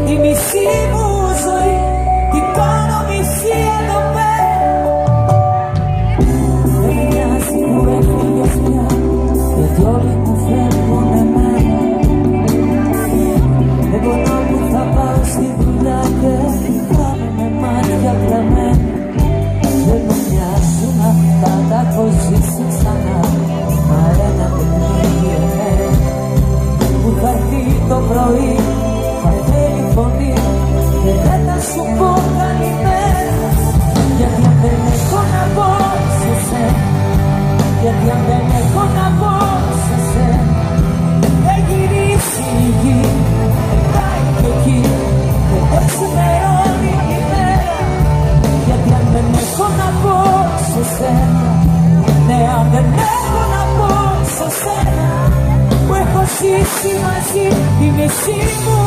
τη μισή μου ζωή, την κάνω μισή εδώ πέρα. Δεν μοιάζει που έφυγες πια, γιατί όλοι μου φεύγουν εμένα. Εγώ να που θα πάω στη δουλειά και πάμε με μάτια κλαμμένα. Δεν μου μοιάζουν αυτά, τα έχω ζήσει ξανά, μα ένα δεν πνίγει εμένα. Που θα έρθει το πρωί, θα θέλει φωνή και δεν θα σου πω καλημέρα. Γιατί αν δεν έχω να πω σε σένα, γιατί αν δεν έχω να πω σε σένα, δεν γυρίσει η γη, πάει και εκεί και δεν ξημερώνει η μέρα. Γιατί αν δεν έχω να πω σε σένα, ναι, αν δεν έχω να πω σε σένα, που έχω ζήσει μαζί τη μισή μου